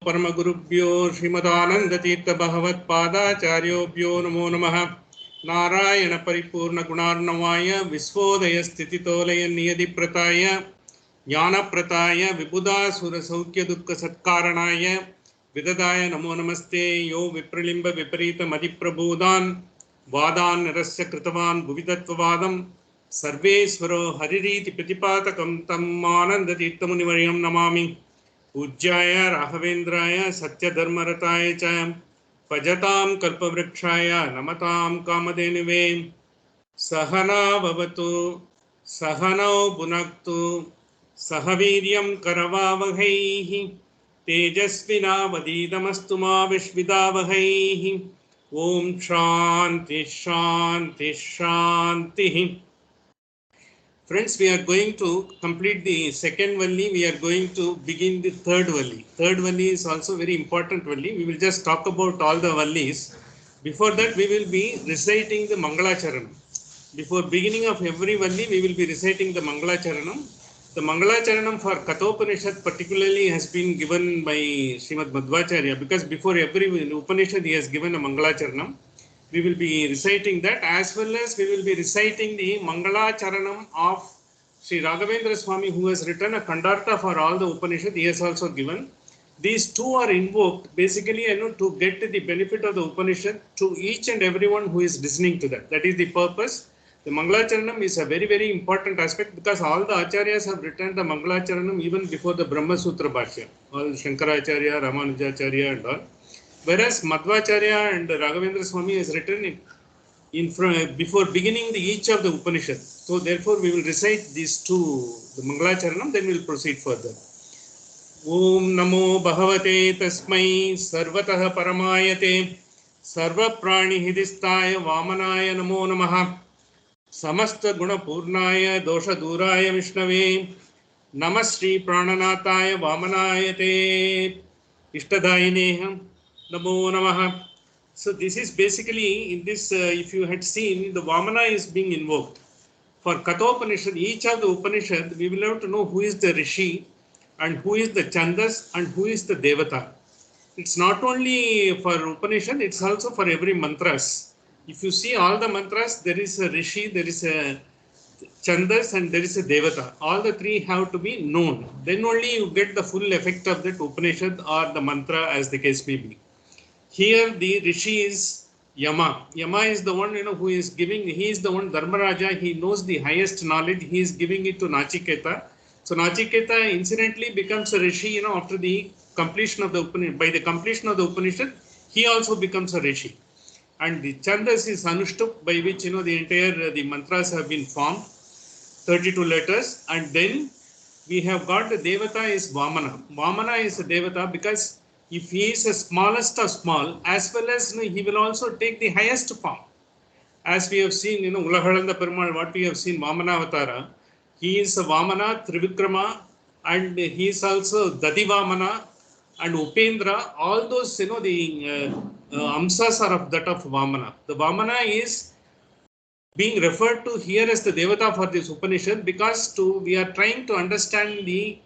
परमगुरुभ्यो श्रीमदानन्दतीर्थभगवत्पादाचार्योभ्यो नमो नमः। नारायण परिपूर्ण गुणार्णवाय विश्वोदय स्थितितोलय नियतिप्रताय ज्ञानप्रताय विबुधासुर सौख्य दुःख सत्कारणाय विददाय नमो नमस्ते। यो विप्रलिम्ब विपरीत मदिप्रबोधान् वादान् निरस्य कृतवान् भुवितत्ववादं सर्वेश्वरो हरिरीति प्रतिपादकं तम् आनन्दतीर्थमुनिवर्यं नमामि। पूज्याय राघवेन्द्राय सत्यधर्मरताय च भजतां कल्पवृक्षाय नमतां कामधेनुवे। सहना भवतु सहनौ भुनक्तु सह वीर्यं करवावहै तेजस्विनावधीतमस्तु मा विद्विषावहै। ओम शांति शांति शांति। Friends, we are going to complete the second Valli. We are going to begin the third Valli. Third Valli is also very important Valli. We will just talk about all the Vallis. Before that, we will be reciting the Mangalacharanam. Before beginning of every Valli, we will be reciting the Mangalacharanam. The Mangalacharanam for Kathopanishad particularly has been given by Srimad Madhvacharya, because before every Upanishad he has given a Mangalacharanam. We will be reciting that, as well as we will be reciting the Mangalacharanam of Sri Raghavendra Swami, who has written a Kandartha for all the Upanishad. He has also given. These two are invoked basically, to get the benefit of the Upanishad to each and everyone who is listening to that. That is the purpose. The Mangalacharanam is a very, very important aspect, because all the Acharyas have written the Mangalacharanam even before the Brahma Sutra Bhashya. All Shankaracharya, Ramanujacharya and all. Whereas Madhvacharya and Raghavendra Swami has written before beginning each of the Upanishad. So therefore we will recite these two, the Mangalacharanam, then we will proceed further. Om Namo Bhagavate Tasmai Sarvatah Paramayate Sarva Prani Hidistaya Vamanaya Namo Namaha Samasta Guna Purnaya Dosha Duraya Vishnave Namas Shri Prananathaya Vamanayate Ishtadayineham Namo Namaha. So this is basically, in this, if you had seen, the Vamana is being invoked. For Kathopanishad, each of the Upanishad, we will have to know who is the Rishi and who is the Chandas and who is the Devata. It's not only for Upanishad, it's also for every mantras. If you see all the mantras, there is a Rishi, there is a Chandas and there is a Devata. All the three have to be known. Then only you get the full effect of that Upanishad or the mantra, as the case may be. Here the Rishi is Yama. Yama is the one who is giving, he is the one Dharmaraja, he knows the highest knowledge, he is giving it to Nachiketa. So Nachiketa incidentally becomes a Rishi after the completion of the Upanishad. By the completion of the Upanishad, he also becomes a Rishi. And the Chandas is Anushtup, by which the entire the mantras have been formed, 32 letters. And then we have got the Devata is Vamana. Vamana is a Devata because if he is the smallest of small, as well as he will also take the highest form. As we have seen, Ulahalanda Perumal, what we have seen, Vamana Avatara, he is a Vamana, Trivikrama, and he is also Dadivamana and Upendra. All those, the Amsas are of that of Vamana. The Vamana is being referred to here as the Devata for this Upanishad, because we are trying to understand the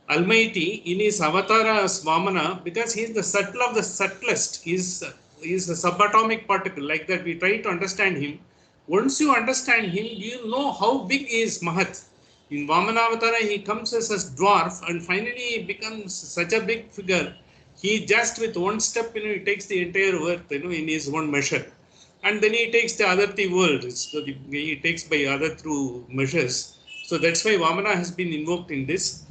Almighty in his avatara as Vamana, because he is the subtle of the subtlest. He is a subatomic particle. Like that, we try to understand him. Once you understand him, you know how big he is, Mahat. In Vamana avatara, he comes as a dwarf, and finally he becomes such a big figure. He just with one step, he takes the entire earth, in his one measure. And then he takes the other three worlds. So he takes by other through measures. So that's why Vamana has been invoked in this.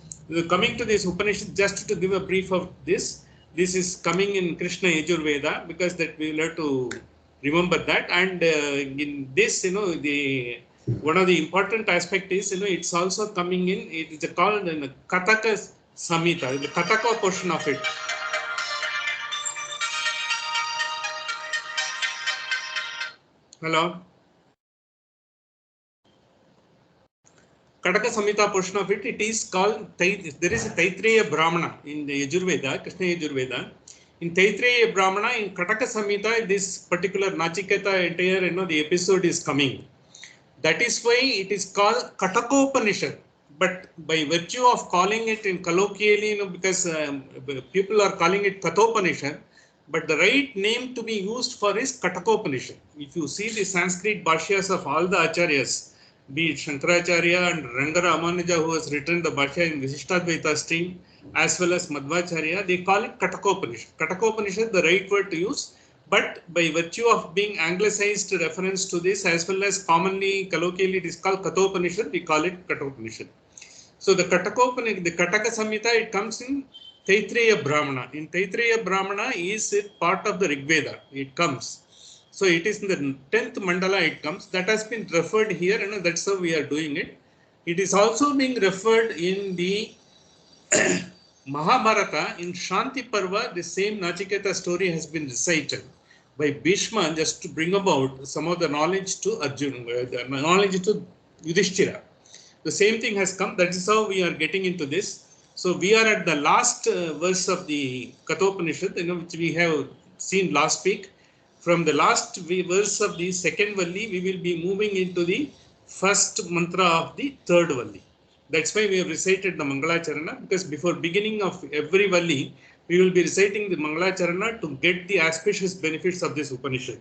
Coming to this Upanishad, just to give a brief of this is coming in Krishna Yajurveda, because that we will have to remember that. And in this, one of the important aspect is, it's also coming in, it is called Kataka Samhita, the Kataka portion of it. Hello? Kataka Samhita portion of it, it is called, there is a Taittiriya Brahmana in the Yajurveda, Krishna Yajurveda. In Taittiriya Brahmana, in Kataka Samhita, this particular Nachiketa entire, the episode is coming. That is why it is called Kathopanishad. but by virtue of calling it in colloquially, because people are calling it Kathopanishad, but the right name to be used for is Kathopanishad. If you see the Sanskrit bhashyas of all the acharyas, be it Shankaracharya and Rangara Amanuja, who has written the bhashya in Vishishtadvaita stream, as well as Madhvacharya, they call it Kathopanishad. Kathopanishad is the right word to use, but by virtue of being anglicized reference to this, as well as commonly colloquially it is called Kathopanishad, we call it Kathopanishad. So the Kathopanishad, the Kataka Samhita, it comes in Taittiriya Brahmana. In Taittiriya Brahmana is it part of the Rig Veda. It comes. So it is in the 10th mandala it comes. That has been referred here, that's how we are doing it. It is also being referred in the Mahabharata, in Shanti Parva, the same Nachiketa story has been recited by Bhishma just to bring about some of the knowledge to Arjuna, the knowledge to Yudhishthira. The same thing has come. That is how we are getting into this. So we are at the last verse of the Kathopanishad, which we have seen last week. From the last verse of the second Valli, we will be moving into the first mantra of the third Valli. That's why we have recited the Mangalacharana, because before beginning of every Valli, we will be reciting the Mangalacharana to get the auspicious benefits of this Upanishad.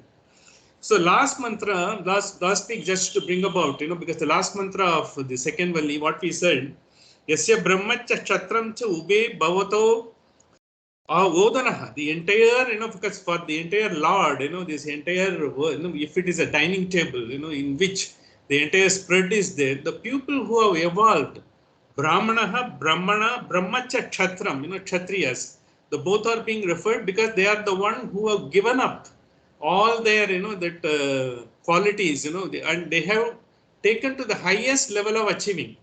So last mantra, last week, just to bring about, because the last mantra of the second Valli, what we said, Yasya Brahmacha Chatram cha Ube Bhavato Vodanaha, the entire, because for the entire Lord, this entire world, if it is a dining table, in which the entire spread is there, the people who have evolved, Brahmanaha, Brahmana, Brahmacha Kshatram, Kshatriyas, the both are being referred because they are the one who have given up all their, qualities, and they have taken to the highest level of achieving.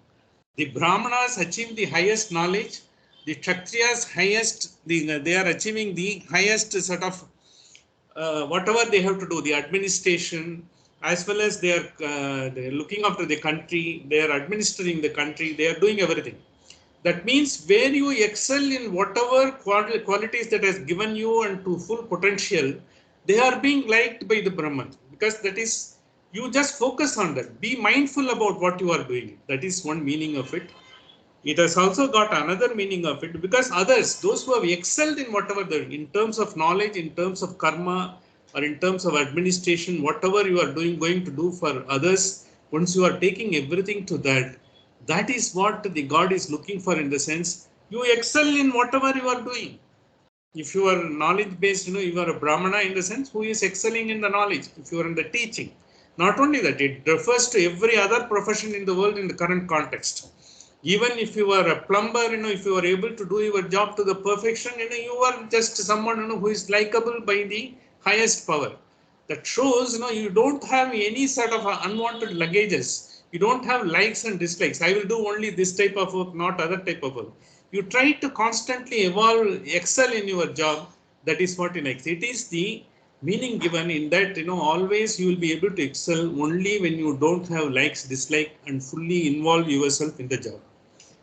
The Brahmanas achieve the highest knowledge, the Kshatriyas highest, they are achieving the highest sort of whatever they have to do, the administration, as well as they are looking after the country, they are administering the country, they are doing everything. That means where you excel in whatever qualities that has given you and to full potential, they are being liked by the Brahman, because that is, you just focus on that. Be mindful about what you are doing. That is one meaning of it. It has also got another meaning of it, because others, those who have excelled in whatever they're doing, in terms of knowledge, in terms of karma, or in terms of administration, whatever you are doing, going to do for others, once you are taking everything to that, that is what the God is looking for, in the sense, you excel in whatever you are doing. If you are knowledge based, you are a Brahmana in the sense who is excelling in the knowledge. If you are in the teaching, not only that, it refers to every other profession in the world in the current context. Even if you are a plumber, if you are able to do your job to the perfection, you are just someone, who is likable by the highest power. That shows, you don't have any sort of unwanted luggages. You don't have likes and dislikes. I will do only this type of work, not other type of work. You try to constantly evolve, excel in your job. That is what it is. It is the meaning given in that, always you will be able to excel only when you don't have likes, dislike, and fully involve yourself in the job.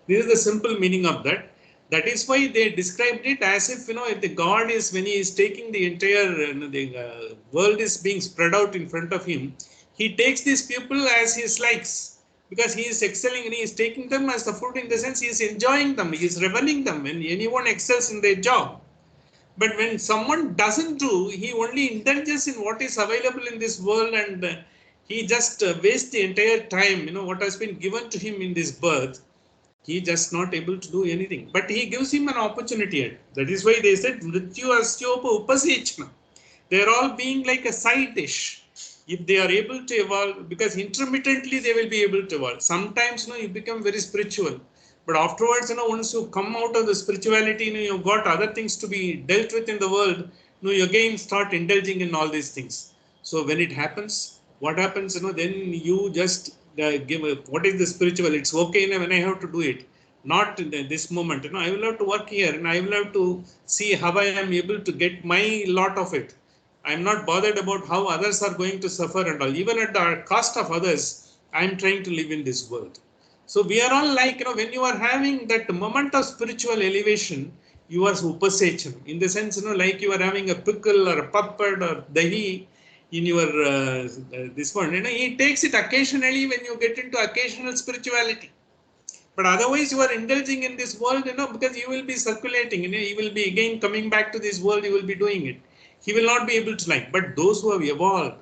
This is the simple meaning of that. That is why they described it as if, if the God is, when he is taking the entire, the world is being spread out in front of him, he takes these people as his likes, because he is excelling and he is taking them as the food, in the sense he is enjoying them, he is reveling them when anyone excels in their job. But when someone doesn't do, he only indulges in what is available in this world, and he just wastes the entire time, what has been given to him in this birth. He just not able to do anything. But he gives him an opportunity. That is why they said, Mrityu Asyopa Upasechna. They are all being like a side dish. If they are able to evolve, because intermittently they will be able to evolve. Sometimes, you become very spiritual. But afterwards, once you come out of the spirituality, you've got other things to be dealt with in the world, you again start indulging in all these things. So when it happens, what happens, then you just give what is the spiritual, it's okay when I have to do it, not in this moment, I will have to work here and I will have to see how I am able to get my lot of it. I am not bothered about how others are going to suffer and all. Even at the cost of others, I am trying to live in this world. So we are all like, when you are having that moment of spiritual elevation, you are upasecham, in the sense, like you are having a pickle or a puppet or dahi in your this one. He takes it occasionally when you get into occasional spirituality. But otherwise you are indulging in this world, because you will be circulating, you will be again coming back to this world, you will be doing it. He will not be able to like. But those who have evolved,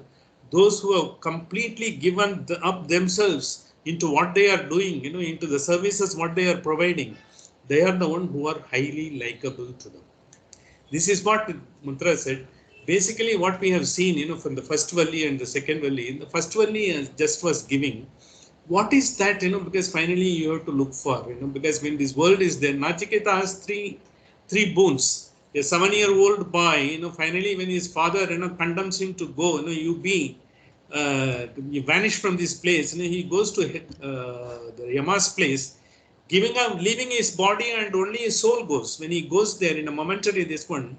those who have completely given up themselves into what they are doing, into the services what they are providing, they are the one who are highly likable to them. This is what Mantra said. Basically, what we have seen, from the first Valli and the second Valli. In the first Valli just was giving. What is that, because finally you have to look for, because when this world is there, Nachiketa has three boons. A 7-year-old boy, finally when his father, condemns him to go, you vanish from this place, he goes to the Yama's place, giving up, leaving his body, and only his soul goes. When he goes there in a momentary this one,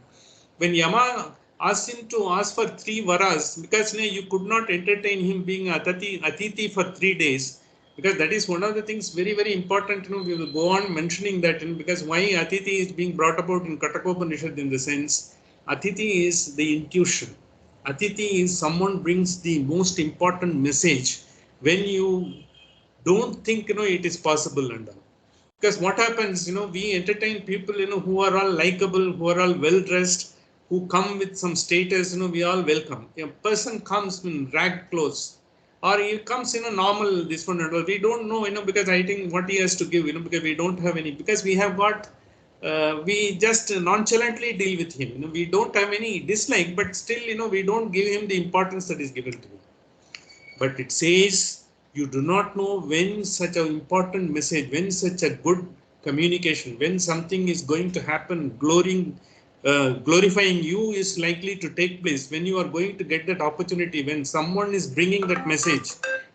when Yama asked him to ask for 3 varas, because you could not entertain him being Atithi for 3 days, because that is one of the things very, very important. We will go on mentioning that, because why Atithi is being brought about in Kathopanishad, in the sense, Atithi is the intuition. Atithi is someone brings the most important message when you don't think it is possible and all. Because what happens, we entertain people, who are all likable, who are all well dressed, who come with some status, we all welcome. A person comes in rag clothes, or he comes in a normal this one and all. We don't know, because I think what he has to give, because we don't have any, because we have got, we just nonchalantly deal with him. We don't have any dislike, but still, we don't give him the importance that is given to him. But it says you do not know when such an important message, when such a good communication, when something is going to happen, glorifying you is likely to take place, when you are going to get that opportunity, when someone is bringing that message.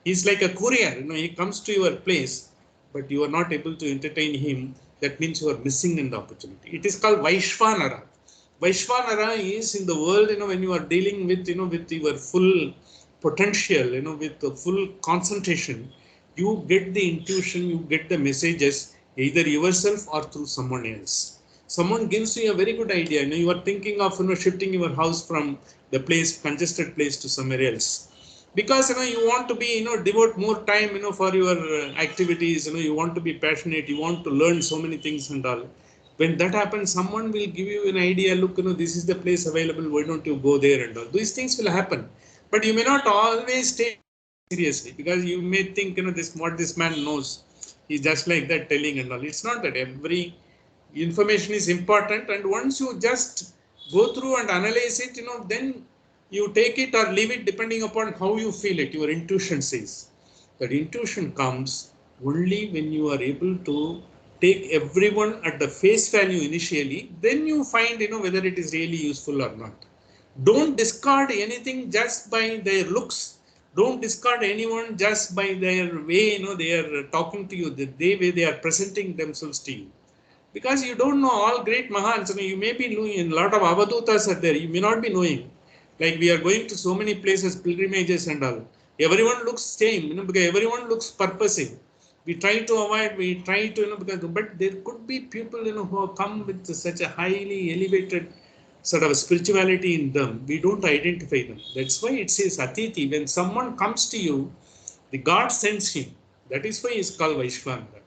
He's like a courier, he comes to your place, but you are not able to entertain him. That means you are missing in the opportunity. It is called Vaishvanara. Vaishvanara is in the world, when you are dealing with, with your full potential, with the full concentration, you get the intuition, you get the messages either yourself or through someone else. Someone gives you a very good idea. You are thinking of shifting your house from the place, congested place, to somewhere else, because you want to be devote more time for your activities. You want to be passionate. You want to learn so many things and all. When that happens, someone will give you an idea. Look, this is the place available. Why don't you go there and all? These things will happen. But you may not always take seriously, because you may think, this what this man knows. He's just like that telling and all. It's not that. Every information is important, and once you just go through and analyze it, then you take it or leave it depending upon how you feel it. Your intuition says. That intuition comes only when you are able to take everyone at the face value initially. Then you find, whether it is really useful or not. Don't discard anything just by their looks. Don't discard anyone just by their way, they are talking to you, the way they are presenting themselves to you. Because you don't know all great Mahans. You may be knowing, a lot of Avadutas are there. You may not be knowing. Like we are going to so many places, pilgrimages and all. Everyone looks same, because everyone looks purposing. We try to avoid, we try to, because, but there could be people, who have come with such a highly elevated sort of spirituality in them. We don't identify them. That's why it says Atithi. When someone comes to you, the God sends him. That is why it's called Vaishvanara.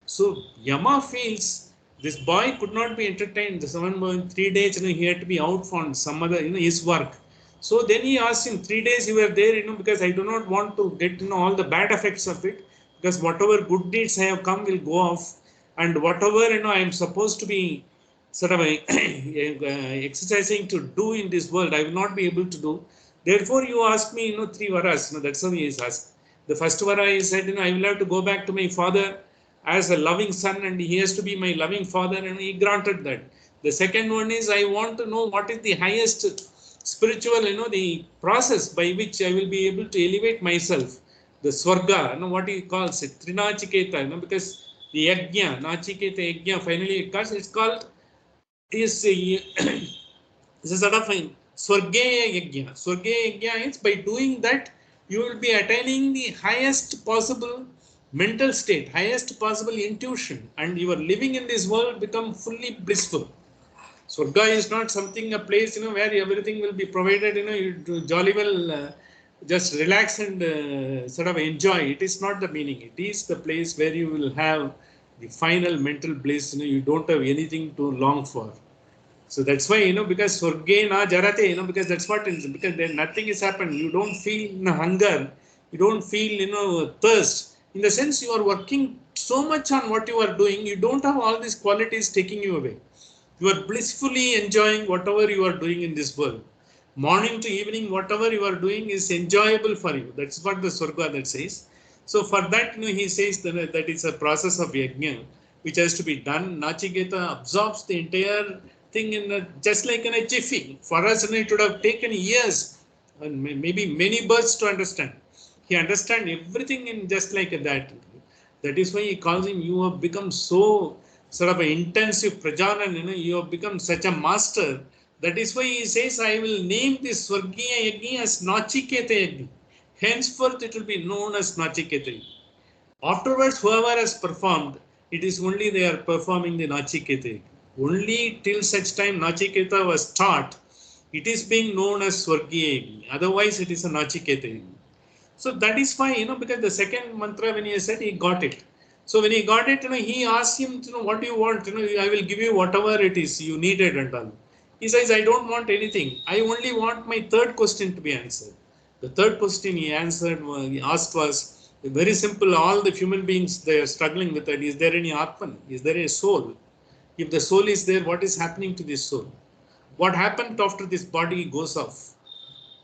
So Yama feels this boy could not be entertained. The 7 boy in 3 days, he had to be out for some other, his work. So then he asked him, 3 days you were there, because I do not want to get, all the bad effects of it, because whatever good deeds I have come will go off, and whatever, I am supposed to be sort of exercising to do in this world, I will not be able to do. Therefore, you ask me, 3 varas. That's how he is asked. The first vara, he said, I will have to go back to my father as a loving son, and he has to be my loving father, and he granted that. The second one is, I want to know what is the highest spiritual, the process by which I will be able to elevate myself. The Swarga, what he calls it, Trinachiketa, because the Yajna, Nachiketa Yajna, finally it's called, is it's a sort of a Swargeya Yajna. Swargeya Yajna is, by doing that, you will be attaining the highest possible mental state, highest possible intuition, and your living in this world become fully blissful. Swarga is not something, a place, where everything will be provided, you jolly well just relax and sort of enjoy. It is not the meaning. It is the place where you will have the final mental bliss, you don't have anything to long for. So that's why, because Swarge na jarate, because that's what it is, because then nothing has happened. You don't feel hunger, you don't feel, thirst. In the sense you are working so much on what you are doing, you don't have all these qualities taking you away. You are blissfully enjoying whatever you are doing in this world. Morning to evening, whatever you are doing is enjoyable for you. That's what the Swarga that says. So for that, he says that it's a process of yajna, which has to be done. Nachiketa absorbs the entire thing just like in a jiffy. For us, it would have taken years and maybe many births to understand. He understands everything in just like that. That is why he calls him, you have become so sort of an intensive prajanan, you have become such a master. That is why he says, I will name this Swargiya Yajna as Nachiketa Yajna. Henceforth it will be known as Nachiketa Yajna. Afterwards, whoever has performed, it is only they are performing the Nachiketa. Only till such time Nachiketa was taught, it is being known as Swargiya. Otherwise, it is a Nachiketa. So that is why, because the second mantra, when he said, he got it. So when he got it, he asked him, what do you want? I will give you whatever it is you needed and all. He says, I don't want anything. I only want my third question to be answered. The third question he asked was very simple. All the human beings, they are struggling with that. Is there any Atman? Is there a soul? If the soul is there, what is happening to this soul? What happened after this body goes off?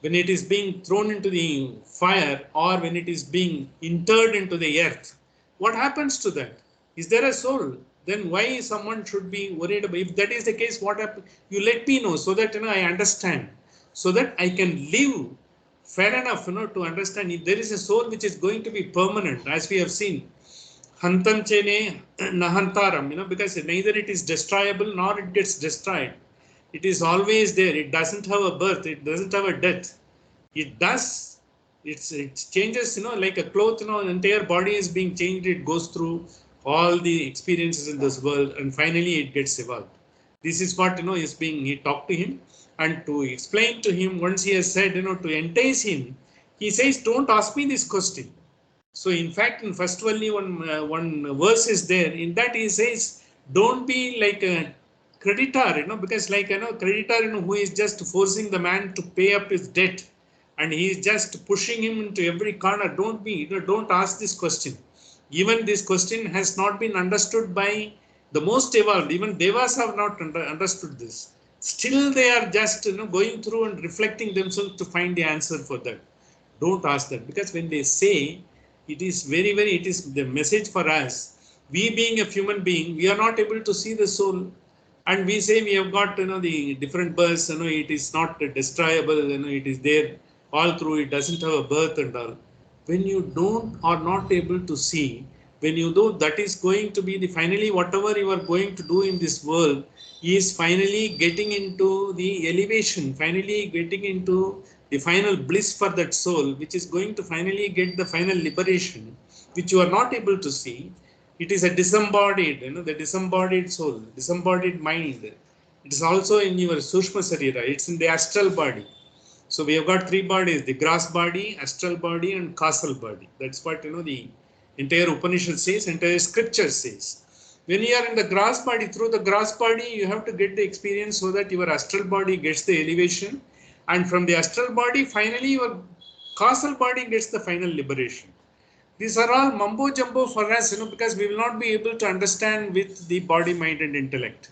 When it is being thrown into the fire or when it is being interred into the earth, what happens to that? Is there a soul? Then why someone should be worried about? If that is the case, what happens? You let me know so that I understand, so that I can live fair enough to understand if there is a soul which is going to be permanent, as we have seen. Hantam chene nahantaram, because neither it is destroyable nor it gets destroyed. It is always there. It doesn't have a birth. It doesn't have a death. It does. It changes, like a cloth, entire body is being changed. It goes through all the experiences in this world and finally it gets evolved. This is what, he talked to him and to explain to him once he has said, to entice him, he says, don't ask me this question. So in fact, in first Valli, one verse is there. In that he says, don't be like a creditor, because like, creditor, who is just forcing the man to pay up his debt and he is just pushing him into every corner. Don't be, don't ask this question. Even this question has not been understood by the most evolved. Even devas have not understood this. Still they are just, going through and reflecting themselves to find the answer for that. Don't ask that, because when they say, it is very, very, it is the message for us. We being a human being, we are not able to see the soul. And we say we have got, the different births, it is not destroyable, it is there all through, it doesn't have a birth and all. When you don't are not able to see, when you know that is going to be the finally whatever you are going to do in this world is finally getting into the elevation, finally getting into the final bliss for that soul, which is going to finally get the final liberation, which you are not able to see. It is a disembodied, the disembodied soul, disembodied mind. It is also in your Sushma Sarira, it's in the astral body. So we have got three bodies, the grass body, astral body and causal body. That's what, the entire Upanishad says, entire scripture says. When you are in the grass body, through the grass body, you have to get the experience so that your astral body gets the elevation. And from the astral body, finally your causal body gets the final liberation. These are all mumbo jumbo for us, because we will not be able to understand with the body, mind and intellect.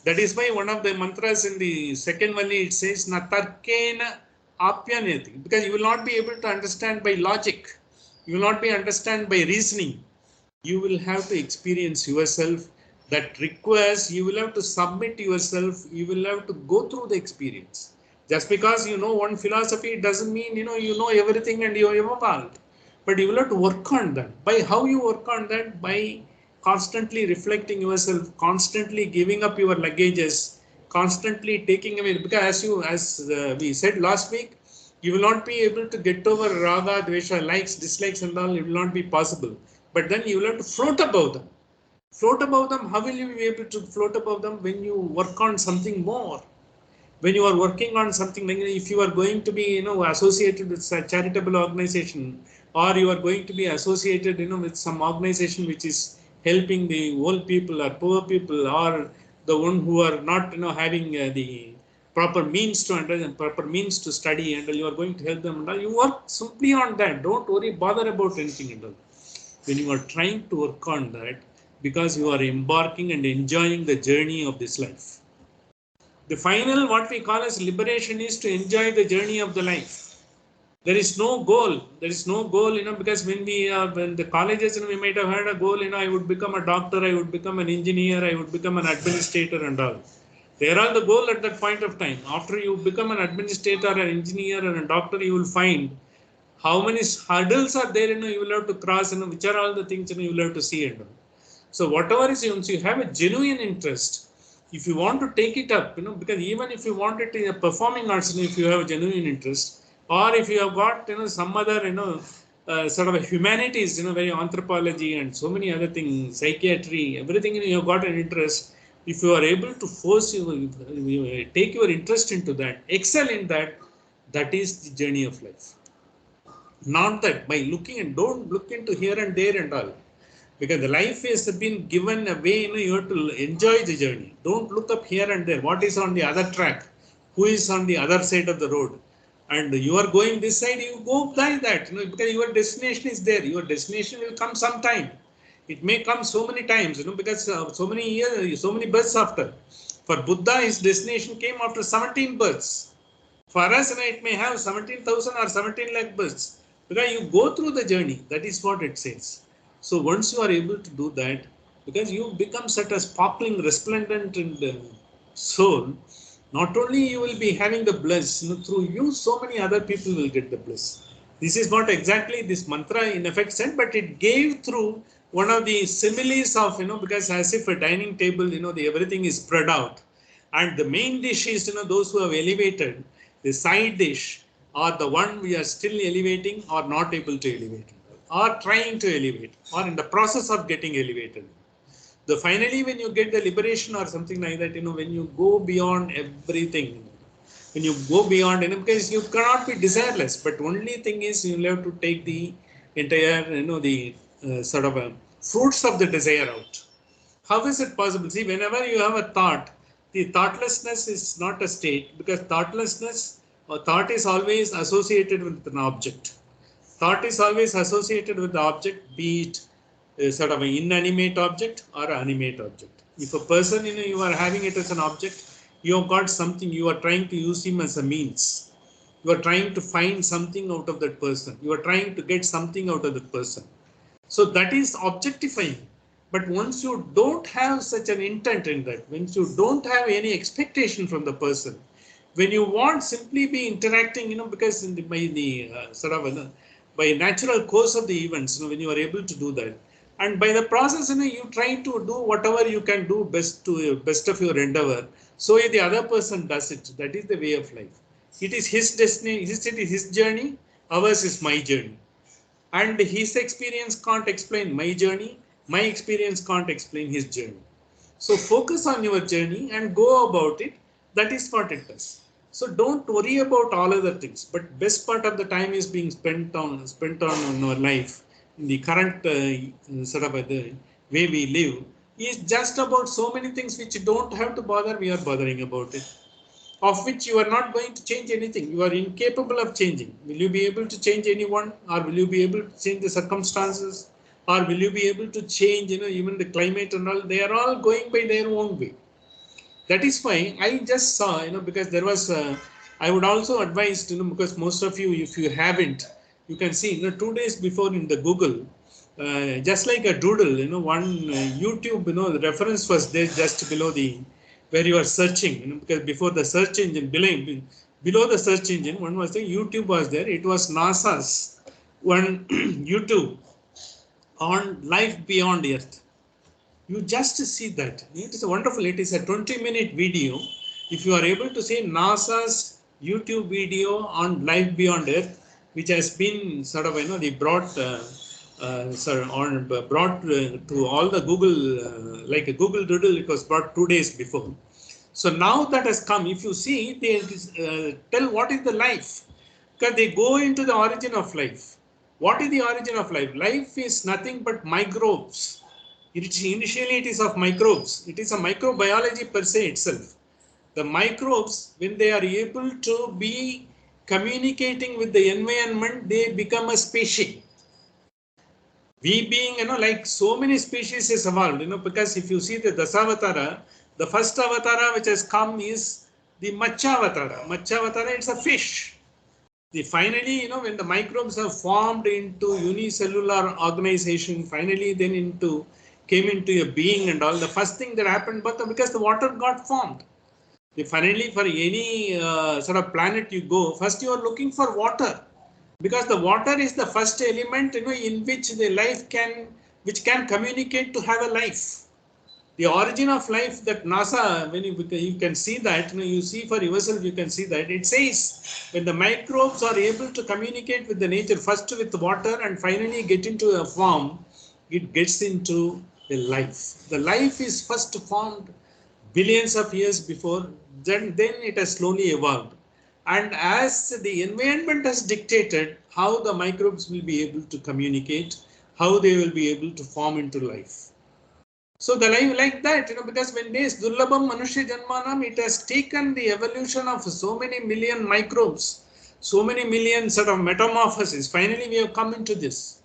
That is why one of the mantras in the second Valli, it says, na tarkena apyaneti, because you will not be able to understand by logic. You will not be understand by reasoning. You will have to experience yourself. That requires, you will have to submit yourself. You will have to go through the experience. Just because you know one philosophy, it doesn't mean, you know everything and you are evolved. But you will have to work on that. By how you work on that? By constantly reflecting yourself, constantly giving up your luggages, constantly taking away. Because as we said last week, you will not be able to get over raga, dvesha, likes, dislikes and all. It will not be possible. But then you will have to float above them. Float above them. How will you be able to float above them? When you work on something more. When you are working on something, like if you are going to be, associated with a charitable organization, or you are going to be associated, with some organization which is helping the old people or poor people or the one who are not having the proper means to understand, proper means to study, and you are going to help them. And you work simply on that. Don't worry, bother about anything and all. When you are trying to work on that, because you are embarking and enjoying the journey of this life. The final, what we call as liberation, is to enjoy the journey of the life. There is no goal. There is no goal, because when when the colleges, we might have had a goal, I would become a doctor, I would become an engineer, I would become an administrator and all. They are all the goal at that point of time. After you become an administrator, an engineer, and a doctor, you will find how many hurdles are there, you will have to cross, which are all the things, you will have to see and all. So whatever is, once you have a genuine interest, if you want to take it up, because even if you want it in a performing arts, if you have a genuine interest, or if you have got, some other, sort of a humanities, very anthropology and so many other things, psychiatry, everything, you have got an interest. If you are able to force you take your interest into that, excel in that, that is the journey of life. Not that by looking, and don't look into here and there and all. Because the life has been given away, you have to enjoy the journey. Don't look up here and there. What is on the other track? Who is on the other side of the road? And you are going this side, you go by that, because your destination is there. Your destination will come sometime. It may come so many times, because so many years, so many births after. For Buddha, his destination came after 17 births. For us, it may have 17,000 or 17 lakh births. Because you go through the journey, that is what it says. So once you are able to do that, because you become such a sparkling, resplendent soul, not only you will be having the bliss, through you, so many other people will get the bliss. This is not exactly this mantra in effect said, but it gave through one of the similes of, because as if a dining table, everything is spread out. And the main dish is, those who have elevated, the side dish or the one we are still elevating or not able to elevate, or trying to elevate, or in the process of getting elevated. The finally, when you get the liberation or something like that, when you go beyond everything, when you go beyond, because you cannot be desireless, but only thing is you have to take the entire, the sort of fruits of the desire out. How is it possible? See, whenever you have a thought, the thoughtlessness is not a state, because thoughtlessness or thought is always associated with an object. Thought is always associated with the object, be it sort of an inanimate object or an animate object. If a person, you are having it as an object, you have got something, you are trying to use him as a means. You are trying to find something out of that person. You are trying to get something out of that person. So that is objectifying. But once you don't have such an intent in that, once you don't have any expectation from the person, when you want simply be interacting, because in by the sort of by natural course of the events, when you are able to do that, and by the process, you try to do whatever you can do best to best of your endeavor. So if the other person does it, that is the way of life. It is his destiny. It is his journey. Ours is my journey. And his experience can't explain my journey. My experience can't explain his journey. So focus on your journey and go about it. That is what it does. So don't worry about all other things. But best part of the time is being spent on our life in the current sort of the way we live is just about so many things which don't have to bother. We are bothering about it, of which you are not going to change anything. You are incapable of changing. Will you be able to change anyone, or will you be able to change the circumstances, or will you be able to change, even the climate and all? They are all going by their own way. That is why I just saw, because there was, I would also advise, because most of you, if you haven't, you can see, 2 days before in the Google, just like a doodle, one YouTube, the reference was there just below the, where you are searching, because before the search engine, below the search engine, one was the YouTube was there. It was NASA's one YouTube on life beyond Earth. You just see that. It is wonderful. It is a 20-minute video. If you are able to see NASA's YouTube video on life beyond Earth, which has been sort of, they brought brought to all the Google, like a Google Doodle, it was brought 2 days before. So now that has come, if you see, they tell what is the life, because they go into the origin of life. What is the origin of life? Life is nothing but microbes. Initially, it is of microbes. It is a microbiology per se itself. The microbes, when they are able to be communicating with the environment, they become a species. We being, like so many species is evolved, because if you see the Dasavatara, the first avatara which has come is the Machavatara. Machavatara, it's a fish. Finally, when the microbes have formed into unicellular organization, finally then came into a being and all, the first thing that happened, but because the water got formed. Finally, for any sort of planet you go, first you are looking for water, because the water is the first element, in which the which can communicate to have a life. The origin of life that NASA, when you can see that, you see for yourself, you can see that it says when the microbes are able to communicate with the nature, first with water and finally get into a form, it gets into the life. The life is first formed billions of years before, then it has slowly evolved. And as the environment has dictated how the microbes will be able to communicate, how they will be able to form into life. So the life like that, because when this Dullabam Manushya Janmanam, it has taken the evolution of so many million microbes, so many million sort of metamorphoses. Finally, we have come into this.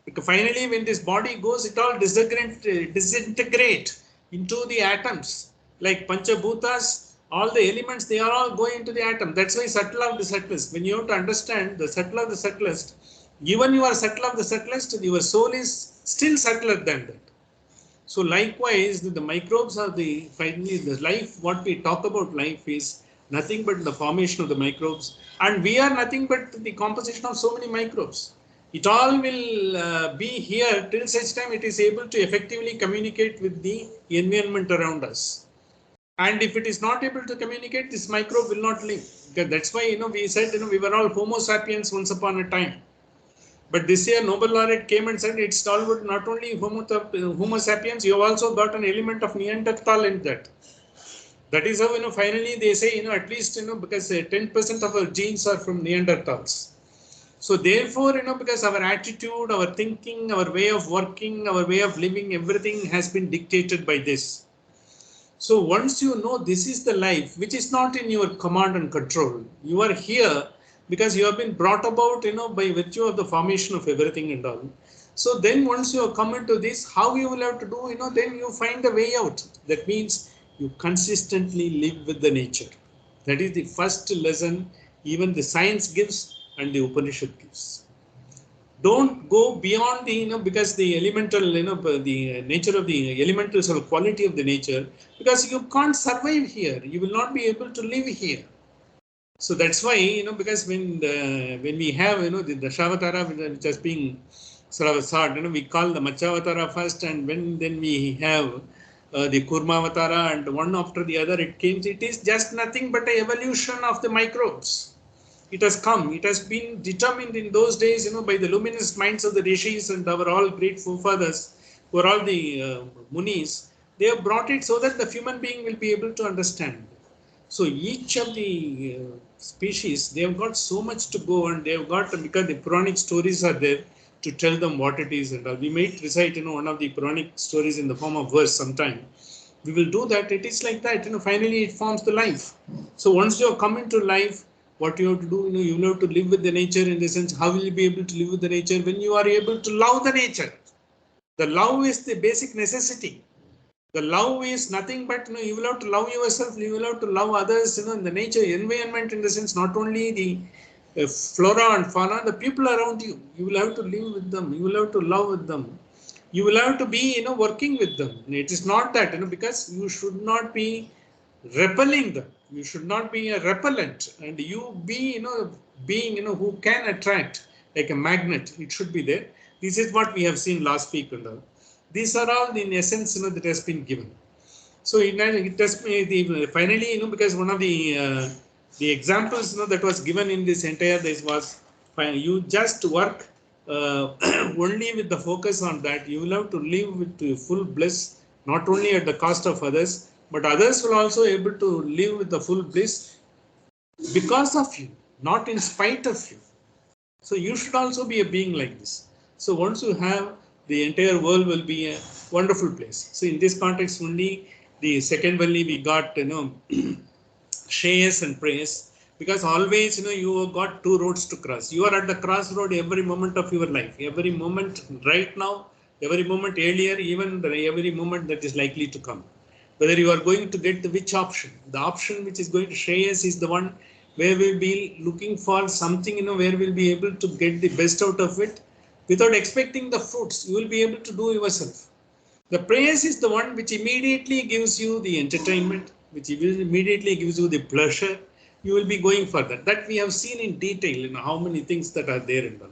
Because finally, when this body goes, it all disintegrate into the atoms. Like Panchabhutas, all the elements, they are all going into the atom. That's why subtle of the subtlest. When you have to understand the subtle of the subtlest, even you are subtle of the subtlest, your soul is still subtler than that. So likewise, the microbes are finally the life. What we talk about life is nothing but the formation of the microbes, and we are nothing but the composition of so many microbes. It all will be here till such time it is able to effectively communicate with the environment around us. And if it is not able to communicate, this microbe will not live. That's why we said we were all Homo sapiens once upon a time. But this year, Nobel laureate came and said it's all about not only Homo sapiens, you have also got an element of Neanderthal in that. That is how, finally they say, at least, because 10% of our genes are from Neanderthals. So therefore, because our attitude, our thinking, our way of working, our way of living, everything has been dictated by this. So once you know this is the life, which is not in your command and control, you are here because you have been brought about, by virtue of the formation of everything and all. So then once you have come into this, how you will have to do, then you find the way out. That means you consistently live with the nature. That is the first lesson even the science gives and the Upanishad gives. Don't go beyond the, because the elemental, the nature of the elemental sort of quality of the nature, because you can't survive here. You will not be able to live here. So that's why, because when we have, the Dashavatara, which has been sort of a sort, we call the Machavatara first, and then we have the Kurmavatara, and one after the other it came. It is just nothing but an evolution of the microbes. It has come. It has been determined in those days, by the luminous minds of the rishis and our all great forefathers, who are all the munis. They have brought it so that the human being will be able to understand. So each of the species, they have got so much to go, and they have got, because the Puranic stories are there to tell them what it is and all. We might recite, one of the Puranic stories in the form of verse sometime. We will do that. It is like that, finally it forms the life. So once you have come into life, what you have to do, you will have to live with the nature, in the sense, how will you be able to live with the nature? When you are able to love the nature. The love is the basic necessity. The love is nothing but, you will have to love yourself, you will have to love others, in the nature, environment, in the sense, not only the flora and fauna, the people around you. You will have to live with them, you will have to love with them. You will have to be, working with them. It is not that, because you should not be repelling them. You should not be a repellent, and you be, being, who can attract like a magnet. It should be there. This is what we have seen last week and all. These are all in essence, that has been given. So it has been finally, because one of the examples, that was given in this entire this was, you just work only with the focus on that. You will have to live with full bliss, not only at the cost of others, but others will also able to live with the full bliss because of you, not in spite of you. So you should also be a being like this. So once you have, the entire world will be wonderful place. So in this context only, the second Valli we got, Shreyas and praise, because always, you got two roads to cross. You are at the crossroad every moment of your life, every moment right now, every moment earlier, even every moment that is likely to come. Whether you are going to get which option, the option which is going to Shreyas is the one where we'll be looking for something, where we'll be able to get the best out of it without expecting the fruits. You will be able to do yourself. The praise is the one which immediately gives you the entertainment, which immediately gives you the pleasure. You will be going further. That we have seen in detail, how many things that are there in all.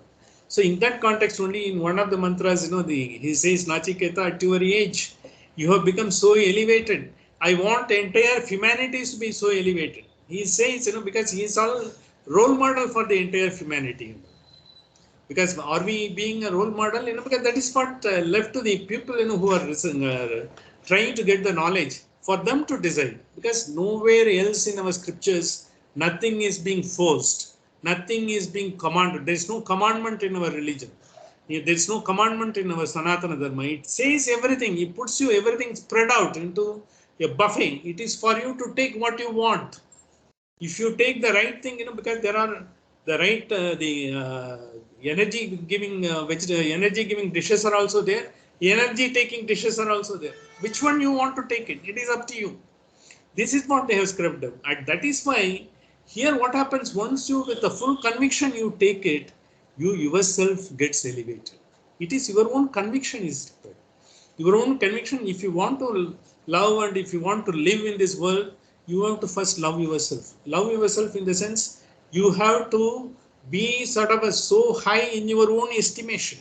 So in that context only, in one of the mantras, he says, Nachiketa, at your age, you have become so elevated. I want entire humanity to be so elevated. He says, because he is all role model for the entire humanity. Because are we being a role model? Because that is what left to the people, who are trying to get the knowledge for them to decide. Because nowhere else in our scriptures, nothing is being forced, nothing is being commanded. There is no commandment in our religion. There is no commandment in our Sanatana Dharma. It says everything. It puts you everything spread out into a buffet. It is for you to take what you want. If you take the right thing, because there are the right, energy giving energy giving dishes are also there. Energy taking dishes are also there. Which one you want to take it? It is up to you. This is what they have scribed up. And that is why here what happens, once you with the full conviction you take it, you yourself gets elevated. It is your own conviction is required. Your own conviction, if you want to love and if you want to live in this world, you have to first love yourself. Love yourself in the sense you have to be sort of so high in your own estimation.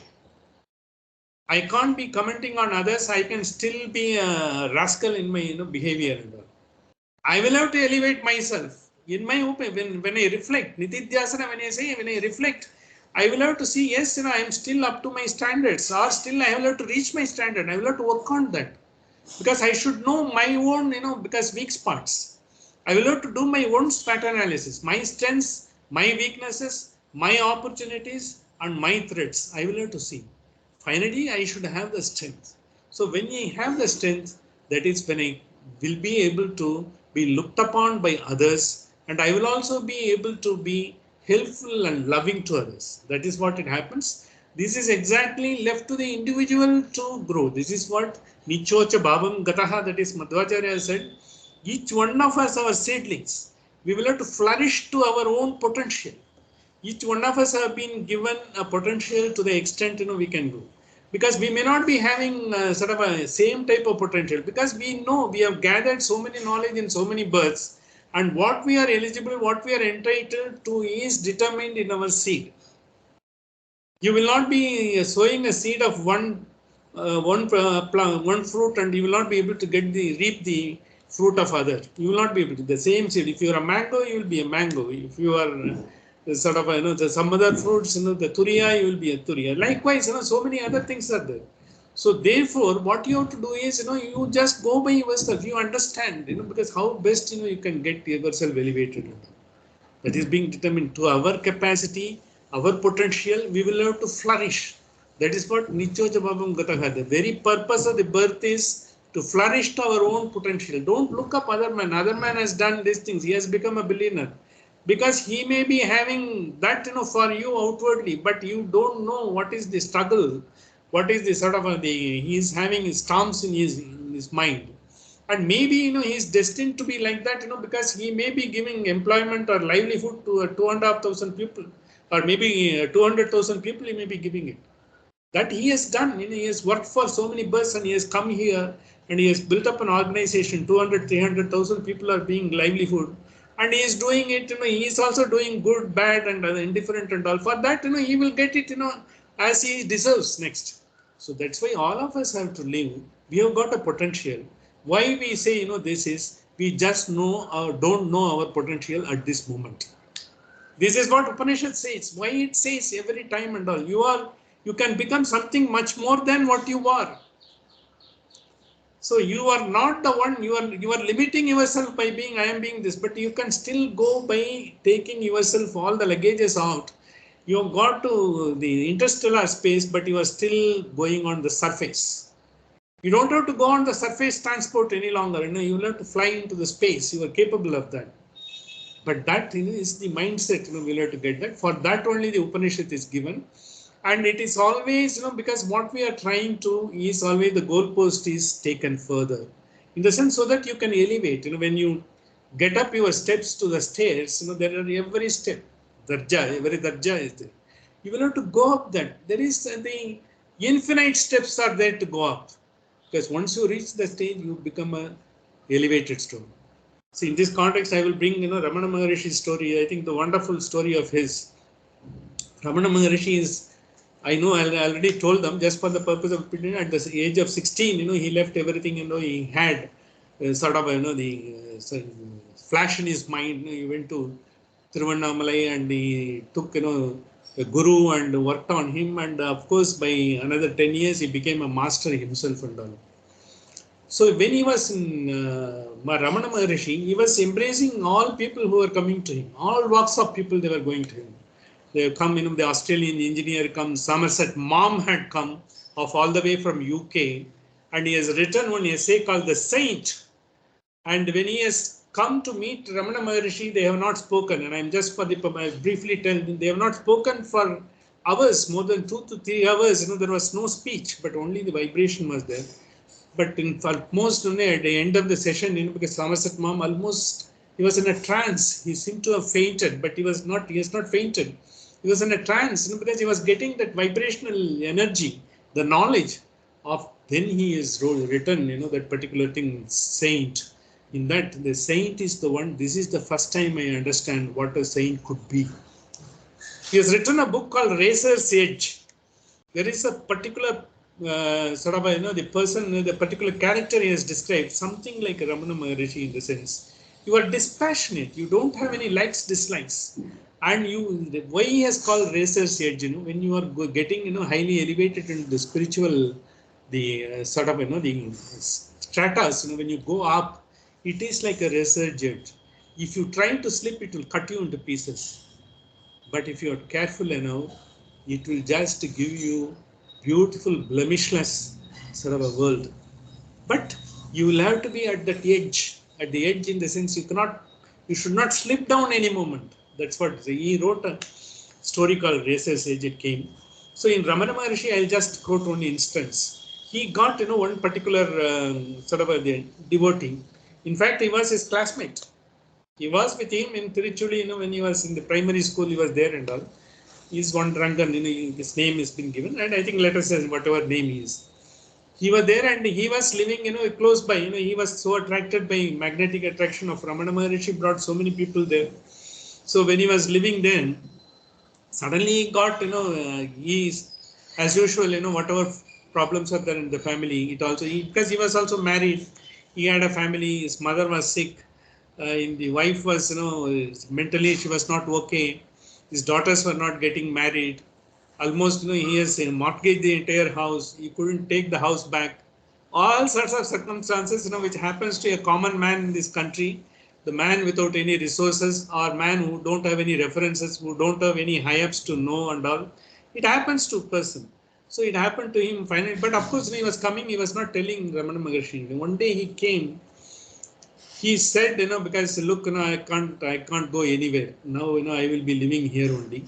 I can't be commenting on others. I can still be a rascal in my behavior and all. I will have to elevate myself. In my opinion, when I reflect, Nitidhyasana, when I reflect, I will have to see, yes, I am still up to my standards, or still I will have to reach my standard. I will have to work on that. Because I should know my own, because weak spots. I will have to do my own SWOT analysis, my strengths, my weaknesses, my opportunities, and my threats. I will have to see. Finally, I should have the strength. So when I have the strength, that is when I will be able to be looked upon by others, and I will also be able to be helpful and loving to others. That is what it happens. This is exactly left to the individual to grow. This is what Nichocha Bhavam Gataha, that is Madhvacharya said. Each one of us, our seedlings, we will have to flourish to our own potential. Each one of us have been given a potential to the extent we can do. Because we may not be having sort of a same type of potential, because we know we have gathered so many knowledge in so many births, and what we are eligible, what we are entitled to is determined in our seed. You will not be sowing a seed of one fruit, and you will not be able to reap the fruit of other. You will not be able to. The same seed. If you are a mango, you will be a mango. If you are sort of some other fruits, the turiya, you will be a turiya. Likewise, so many other things are there. So therefore, what you have to do is, you just go by yourself. You understand, because how best you can get yourself elevated. That is being determined to our capacity, our potential. We will have to flourish. That is what Nichocha Bhavam Gataha. The very purpose of the birth is to flourish to our own potential. Don't look up other man. Other man has done these things. He has become a billionaire. Because he may be having that, for you outwardly, but you don't know what is the struggle, what is the sort of he is having storms in his mind. And maybe, he is destined to be like that, because he may be giving employment or livelihood to 2,500 people, or maybe 200,000 people he may be giving it. That he has done, he has worked for so many births, and he has come here and he has built up an organization. 200, 300,000 people are being livelihood, and he is doing it, he is also doing good, bad, and indifferent and all. For that, he will get it, as he deserves next. So that's why all of us have to live. We have got a potential. Why we say, this is, we just don't know our potential at this moment. This is what Upanishad says. Why it says every time and all. You can become something much more than what you are. So you are not the one, you are limiting yourself by being, I am being this, but you can still go by taking yourself all the luggages out. You have got to the interstellar space, but you are still going on the surface. You don't have to go on the surface transport any longer. You will have to fly into the space. You are capable of that. But that is the mindset. We'll have to get that. For that only the Upanishad is given. And it is always, because what we are trying to is always the goalpost is taken further. In the sense so that you can elevate. When you get up your steps to the stairs, there are every step. Darja, every darja is there. You will have to go up that. There is the infinite steps are there to go up. Because once you reach the stage, you become a elevated stone. See, in this context, I will bring, Ramana Maharishi's story. I think the wonderful story of his. Ramana Maharishi is, I know I already told them, just for the purpose of opinion, at the age of 16, he left everything, he had sort of, the flash in his mind. He went to Tiruvannamalai and he took, a guru and worked on him. And of course, by another 10 years, he became a master himself and all. So when he was in Ramana Maharishi, he was embracing all people who were coming to him. All walks of people, they were going to him. They have come, the Australian engineer comes, Somerset Maugham had come of all the way from UK, and he has written one essay called The Saint. And when he has come to meet Ramana Maharishi, they have not spoken. And I'm just I briefly telling, they have not spoken for hours, more than 2 to 3 hours. There was no speech, but only the vibration was there. But in almost at the end of the session, because Somerset Maugham almost, he was in a trance. He seemed to have fainted, but he has not fainted. He was in a trance, because he was getting that vibrational energy, the knowledge of, then he is written, that particular thing, saint. In that, the saint is the one, this is the first time I understand what a saint could be. He has written a book called Razor's Edge. There is a particular sort of, the person, the particular character he has described, something like Ramana Maharishi in the sense. You are dispassionate. You don't have any likes, dislikes. And why he has called Razor's Edge, when you are getting, highly elevated in the spiritual, the sort of, the stratas, when you go up, it is like a razor's edge. If you try to slip, it will cut you into pieces. But if you are careful enough, it will just give you beautiful, blemishless sort of a world. But you will have to be at that edge, in the sense you should not slip down any moment. That's what he wrote a story called Razor's Edge. It came. So in Ramana Maharishi, I'll just quote one instance. He got, one particular sort of a devotee. In fact, he was his classmate. He was with him in Tiruchuli, when he was in the primary school, he was there and all. He's one Rangan, his name has been given, and I think let us say whatever name he is. He was there and he was living, close by, he was so attracted by magnetic attraction of Ramana Maharishi, brought so many people there. So when he was living there, suddenly he got, he's, as usual, whatever problems are there in the family, because he was also married, he had a family, his mother was sick, the wife was, mentally she was not okay, his daughters were not getting married, almost, he has mortgaged the entire house, he couldn't take the house back, all sorts of circumstances, which happens to a common man in this country, the man without any resources or man who don't have any references, who don't have any high-ups to know and all, it happens to a person. So it happened to him finally, but of course when he was coming, he was not telling Ramana Maharshi. One day he came, he said, because look, I can't go anywhere. Now, I will be living here only.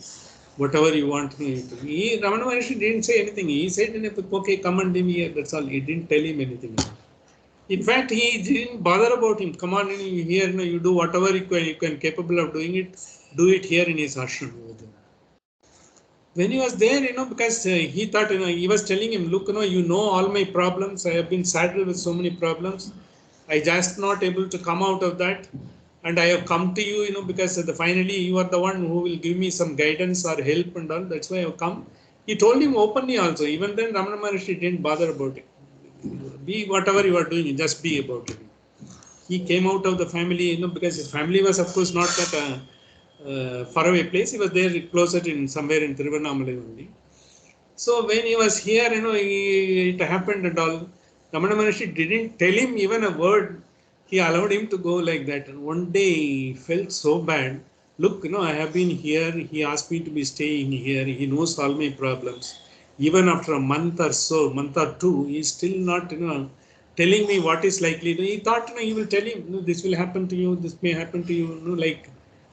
Whatever you want me to. Ramana Maharshi didn't say anything. He said, okay, come and live here. That's all. He didn't tell him anything. In fact, he didn't bother about him. Come on, here, you do whatever you can capable of doing it. Do it here in his ashram over there. When he was there, because he thought, he was telling him, look, all my problems. I have been saddled with so many problems. I just not able to come out of that. And I have come to you, because finally you are the one who will give me some guidance or help and all. That's why I have come. He told him openly also. Even then, Ramana Maharshi didn't bother about it. Be whatever you are doing, just be about it. He came out of the family, because his family was, of course, not at a faraway place. He was there closer in somewhere in Tiruvannamalai only. So when he was here, it happened and all. Ramana Maharshi didn't tell him even a word. He allowed him to go like that. And one day he felt so bad. Look, I have been here. He asked me to be staying here. He knows all my problems. Even after a month or so, month or two, he's still not, telling me what is likely. He thought, he will tell him, this will happen to you, this may happen to you, like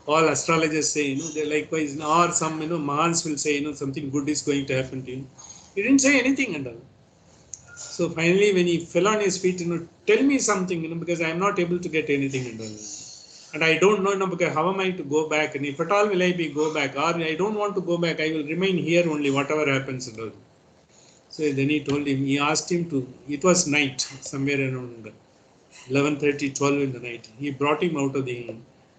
all astrologers say, they likewise, or some, Mahans will say, something good is going to happen to you. He didn't say anything and all. So finally, when he fell on his feet, tell me something, because I am not able to get anything and all. And I don't know, because how am I to go back? And if at all will I go back, or I don't want to go back, I will remain here only, whatever happens and all. So then he told him, he asked him to, it was night, somewhere around 11:30, 12 in the night. He brought him out of the,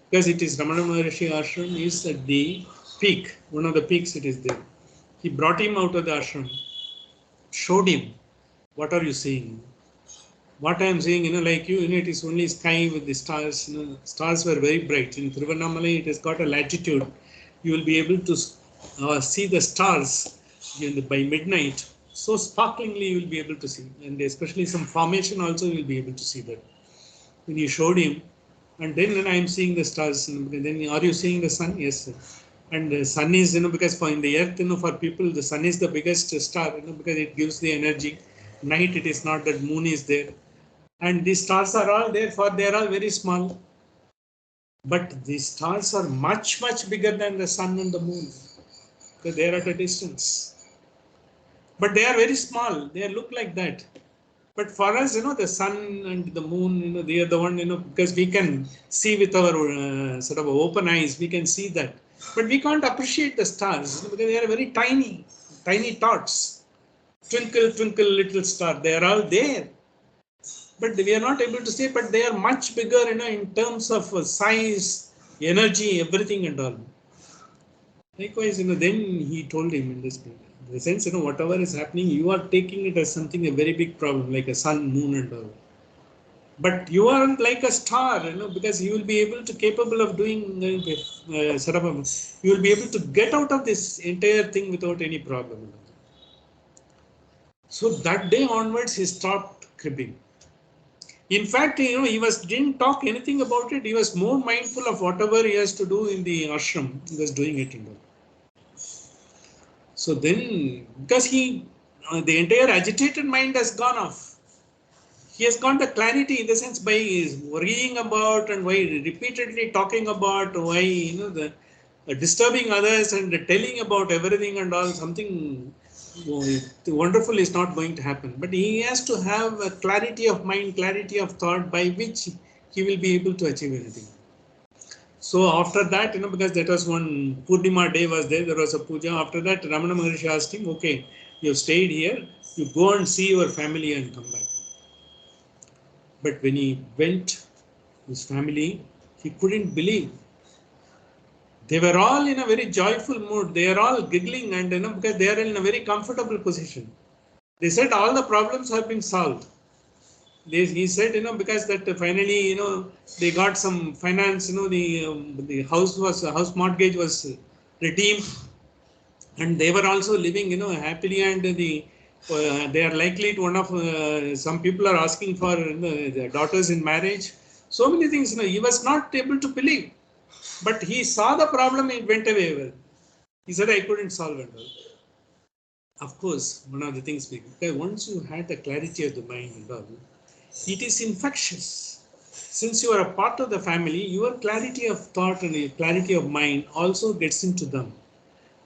because it is Ramana Maharshi ashram is at the peak, one of the peaks it is there. He brought him out of the ashram, showed him, what are you seeing? What I am seeing, like you, it is only sky with the stars. Stars were very bright. In Tiruvannamalai, it has got a latitude. You will be able to see the stars by midnight. So sparklingly, you will be able to see. And especially some formation also, you will be able to see that. When you showed him, and then I am seeing the stars. Then, are you seeing the sun? Yes, sir. And the sun is, because for in the earth, for people, the sun is the biggest star, because it gives the energy. Night, it is not that moon is there. And these stars are all there, for they are all very small. But these stars are much, much bigger than the sun and the moon, because they are at a distance. But they are very small. They look like that. But for us, the sun and the moon, they are the one, because we can see with our sort of open eyes, we can see that. But we can't appreciate the stars, because they are very tiny, tiny thoughts. Twinkle, twinkle, little star. They are all there. But we are not able to say, but they are much bigger, in terms of size, energy, everything and all. Likewise, then he told him in this the sense, whatever is happening, you are taking it as something, a very big problem, like a sun, moon and all. But you are like a star, because you will be able to capable of doing you will be able to get out of this entire thing without any problem. So that day onwards, he stopped cribbing. In fact, he didn't talk anything about it. He was more mindful of whatever he has to do in the ashram. He was doing it. So then, because the entire agitated mind has gone off. He has got the clarity, in the sense, by worrying about and by repeatedly talking about why, the disturbing others and telling about everything and all, something wonderful is not going to happen. But he has to have a clarity of mind, clarity of thought, by which he will be able to achieve anything. So after that, because that was one Purnima day was there was a puja. After that, Ramana Maharshi asked him, okay, you stayed here, you go and see your family and come back. But when he went, his family, he couldn't believe. They were all in a very joyful mood. They are all giggling, and because they are in a very comfortable position. They said all the problems have been solved. He said, because that finally, they got some finance. The house mortgage was redeemed, and they were also living, happily, and they are likely to some people are asking for their daughters in marriage. So many things, he was not able to believe. But he saw the problem, it went away well. He said, I couldn't solve it all. Of course, one of the things, because once you had the clarity of the mind and all, it is infectious. Since you are a part of the family, your clarity of thought and your clarity of mind also gets into them.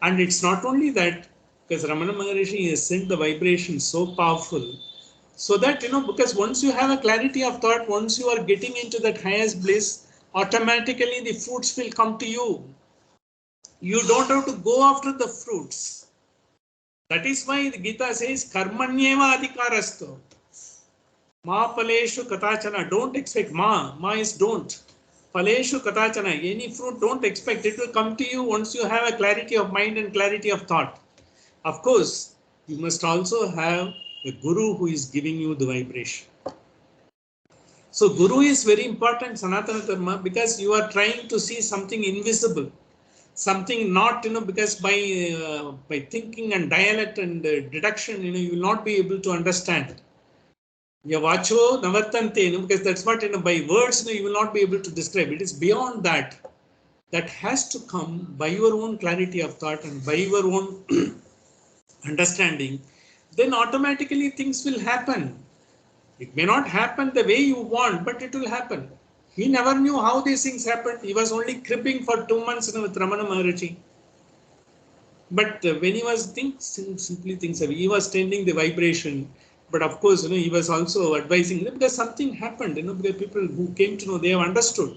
And it's not only that, because Ramana Maharishi has sent the vibration so powerful, so that, because once you have a clarity of thought, once you are getting into that highest bliss, automatically the fruits will come to you. You don't have to go after the fruits. That is why the Gita says, Karmanyeva adhikarasto. Ma paleshu katachana. Don't expect. Ma is don't. Paleshu katachana. Any fruit, don't expect. It will come to you once you have a clarity of mind and clarity of thought. Of course, you must also have a guru who is giving you the vibration. So guru is very important, Sanatana Dharma, because you are trying to see something invisible. Something not, because by thinking and dialect and deduction, you will not be able to understand. Yavacho navartante, because that's what, by words, you will not be able to describe. It is beyond that. That has to come by your own clarity of thought and by your own understanding, then automatically things will happen. It may not happen the way you want, but it will happen. He never knew how these things happened. He was only cribbing for 2 months with Ramana Maharishi. But when he was simply things, he was tending the vibration. But of course, he was also advising them because something happened. Because people who came to know, they have understood.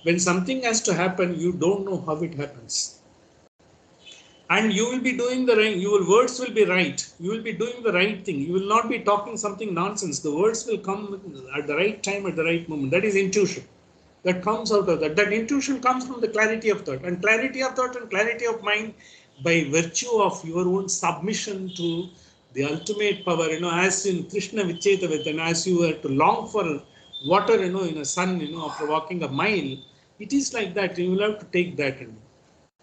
When something has to happen, you don't know how it happens. And you will be doing the right, your words will be right. You will be doing the right thing. You will not be talking something nonsense. The words will come at the right time, at the right moment. That is intuition. That comes out of that. That intuition comes from the clarity of thought. And clarity of thought and clarity of mind by virtue of your own submission to the ultimate power. As in Krishna Vichetavit, and as you were to long for water, in a sun, after walking a mile, it is like that. You will have to take that.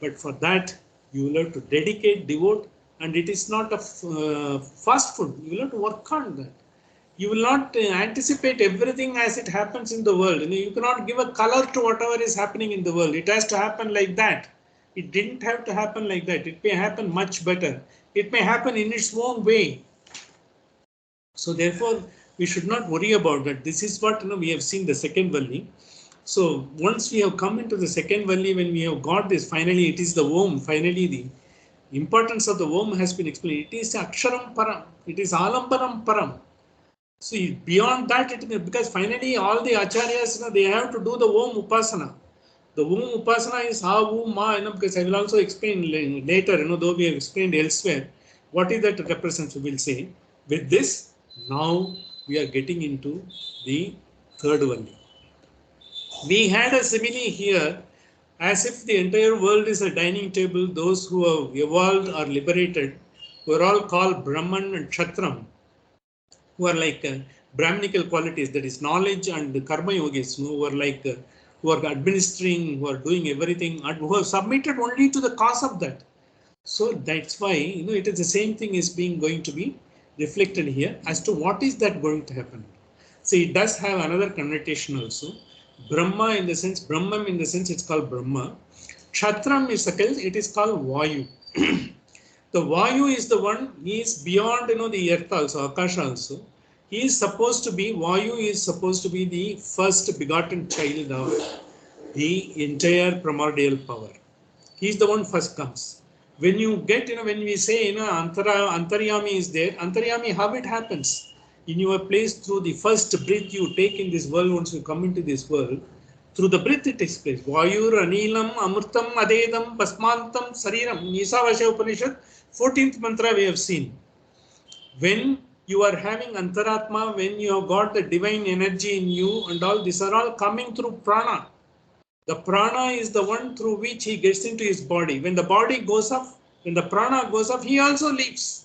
But for that, you will have to dedicate, devote, and it is not a fast food. You will have to work on that. You will not anticipate everything as it happens in the world. You cannot give a color to whatever is happening in the world. It has to happen like that. It didn't have to happen like that. It may happen much better. It may happen in its own way. So therefore, we should not worry about that. This is what we have seen the second Valli. So once we have come into the second Valli, when we have got this, finally it is the Om. Finally, the importance of the Om has been explained. It is Aksharam Param. It is Alambaram Param. So beyond that, because finally all the acharyas, they have to do the Om Upasana. The Om Upasana is Ha, Om, Ma, because I will also explain later, though we have explained elsewhere, what is that represents, we will say. With this, now we are getting into the third one. We had a simile here, as if the entire world is a dining table. Those who have evolved or liberated were all called Brahman and Kshatram, who are like Brahminical qualities, that is knowledge, and Karma Yogis, who are like who are administering, who are doing everything, and who have submitted only to the cause of that. So that's why it is the same thing is being going to be reflected here as to what is that going to happen. So it does have another connotation also. Brahma in the sense, Brahman in the sense it's called Brahma. Kshatram is a case, it is called Vayu. The Vayu is the one, he is beyond the earth also, Akasha also. He is supposed to be, Vayu is supposed to be the first begotten child of the entire primordial power. He is the one first comes. When you get, when we say, Antaryami is there, Antaryami, how it happens? In your place, through the first breath you take in this world, once you come into this world, through the breath it takes place. Vayur, Anilam, Amurtam, Adedam, Basmantam, Sariram. Isavasya Upanishad, 14th mantra we have seen. When you are having Antaratma, when you have got the divine energy in you, and all these are all coming through prana. The prana is the one through which he gets into his body. When the body goes up, when the prana goes up, he also leaves.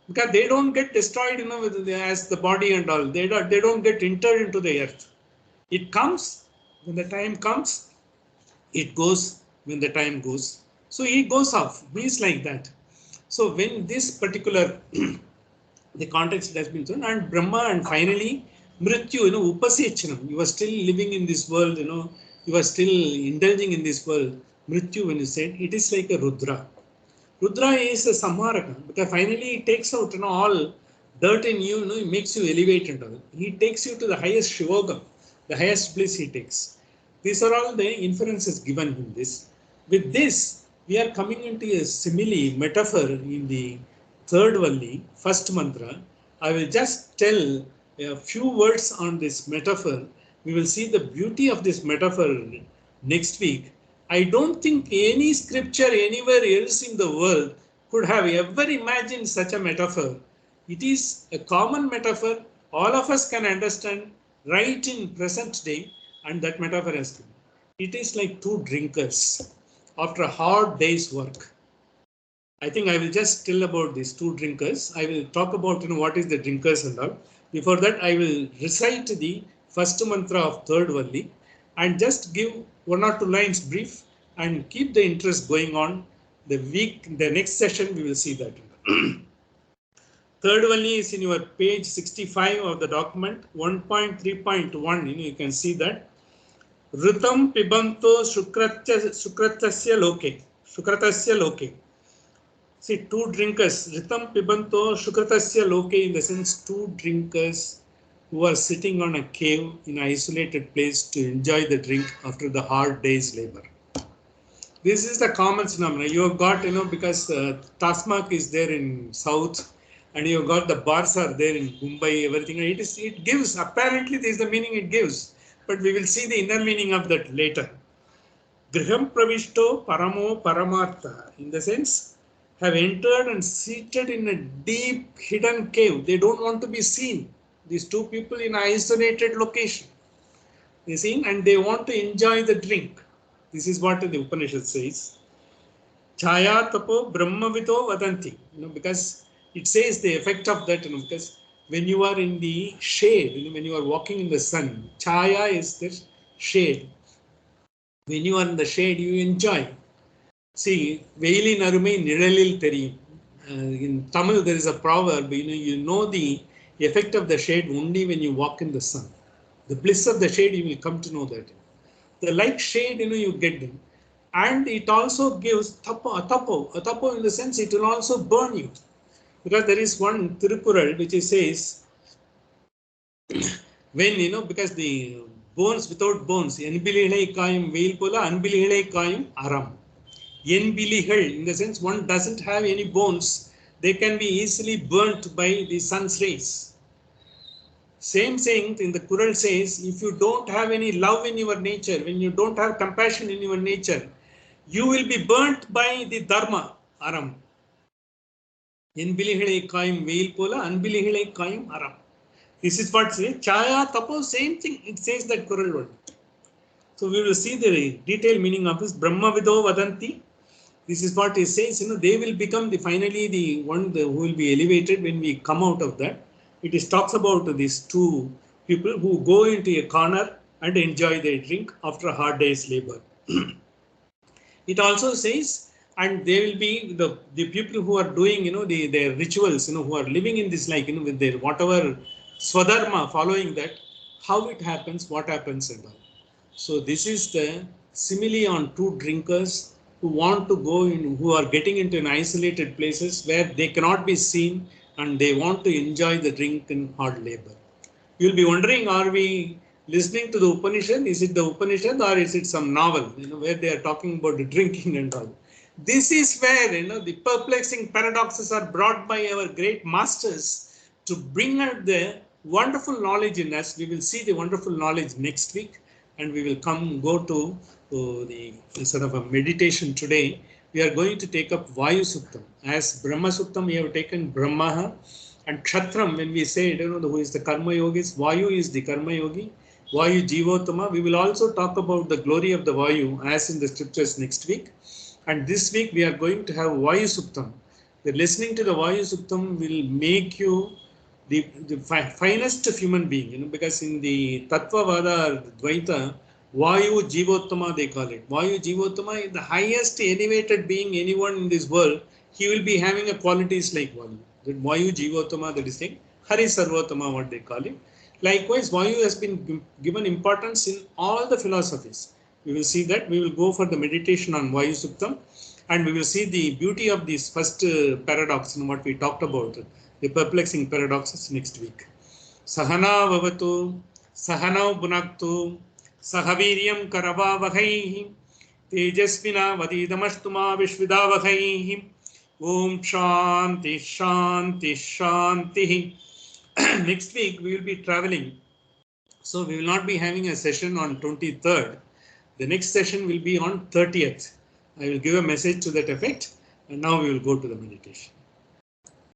Because they don't get destroyed, as the body and all. They don't get entered into the earth. It comes when the time comes. It goes when the time goes. So he goes off. Means like that. So when this particular the context has been shown, and Brahma, and finally Mrityu, Upasechanam. You are still living in this world, you are still indulging in this world. Mrityu, when you said, it is like a Rudra. Rudra is a Samharaka, because finally he takes out all dirt in you, he makes you elevate and all. He takes you to the highest Shivogam, the highest bliss he takes. These are all the inferences given in this. With this, we are coming into a simile, metaphor in the third Valli, first mantra. I will just tell a few words on this metaphor. We will see the beauty of this metaphor next week. I don't think any scripture anywhere else in the world could have ever imagined such a metaphor. It is a common metaphor. All of us can understand right in present day, and that metaphor has to be. It is like two drinkers after a hard day's work. I think I will just tell about these two drinkers. I will talk about what is the drinkers and all. Before that, I will recite the first mantra of third Valli and just give one or two lines brief and keep the interest going on. The next session, we will see that. Third Valli is in your page 65 of the document, 1.3.1. You can see that. Ritam pibanto sukratasya loke. Sukratasya loke. See, two drinkers, Ritam Pibanto Shukratasya Loke, in the sense two drinkers who are sitting on a cave in an isolated place to enjoy the drink after the hard day's labor. This is the common phenomenon. You have got, because Tasmak is there in south, and you have got the bars are there in Mumbai, everything. It gives, apparently this is the meaning it gives, but we will see the inner meaning of that later. Griham Pravishto Paramo Paramartha, in the sense, have entered and seated in a deep hidden cave. They don't want to be seen. These two people in an isolated location. You see, and they want to enjoy the drink. This is what the Upanishad says. Chaya tapo brahmavito vadanti. Because it says the effect of that, because when you are in the shade, when you are walking in the sun, chaya is the shade. When you are in the shade, you enjoy. See, veilin arumai niralil theriyum. In Tamil, there is a proverb, you know the effect of the shade only when you walk in the sun. The bliss of the shade, you will come to know that. The light shade, you get them. And it also gives atapo in the sense it will also burn you. Because there is one Tirukural which says, when, because the bones without bones, enbilihilai kayum veil pola, anbilihilai kayum aram. Enbilihal, in the sense one doesn't have any bones, they can be easily burnt by the sun's rays. Same thing in the Quran says, if you don't have any love in your nature, when you don't have compassion in your nature, you will be burnt by the dharma, aram. Enbilihilai kayum veil pola, anbilihilai kayum aram. This is what says. Chaya, tapo, same thing. It says that Quran word. So we will see the detailed meaning of this. Brahma vido vadanti. This is what it says. They will become finally the one who will be elevated when we come out of that. It talks about these two people who go into a corner and enjoy their drink after a hard day's labor. It also says, and they will be the people who are doing, their rituals, who are living in this, like, with their whatever swadharma, following that, how it happens, what happens and all. So this is the simile on two drinkers who want to go in, who are getting into an isolated places where they cannot be seen and they want to enjoy the drink in hard labor. You'll be wondering, are we listening to the Upanishad? Is it the Upanishad or is it some novel, where they are talking about the drinking and all? This is where, the perplexing paradoxes are brought by our great masters to bring out the wonderful knowledge in us. We will see the wonderful knowledge next week, and we will go to the sort of a meditation today. We are going to take up Vayu Suktam. As Brahma Suktam, we have taken Brahma, and Kshatram, when we say, who is the Karma Yogis, Vayu is the Karma Yogi, Vayu Jivottama. We will also talk about the glory of the Vayu as in the scriptures next week. And this week we are going to have Vayu Suktam. The listening to the Vayu Suktam will make you the finest of human being, because in the Tattvavada Dvaita, Vayu Jivottama they call it. Vayu Jivottama is the highest elevated being, anyone in this world, he will be having a qualities like Vayu. That Vayu Jivottama, that is saying, Hari Sarvottama, what they call it. Likewise, Vayu has been given importance in all the philosophies. We will see that. We will go for the meditation on Vayu Suktam, and we will see the beauty of this first paradox, what we talked about, the perplexing paradoxes next week. Sahana Vavatu, Sahana Bunaktu, Sahaviryam Karavavahaihi, Tejasvina Vadidamastuma Vishvidavahaihi, Om Shanti Shanti Shanti. Next week we will be traveling, so we will not be having a session on 23rd. The next session will be on 30th. I will give a message to that effect, and now we will go to the meditation.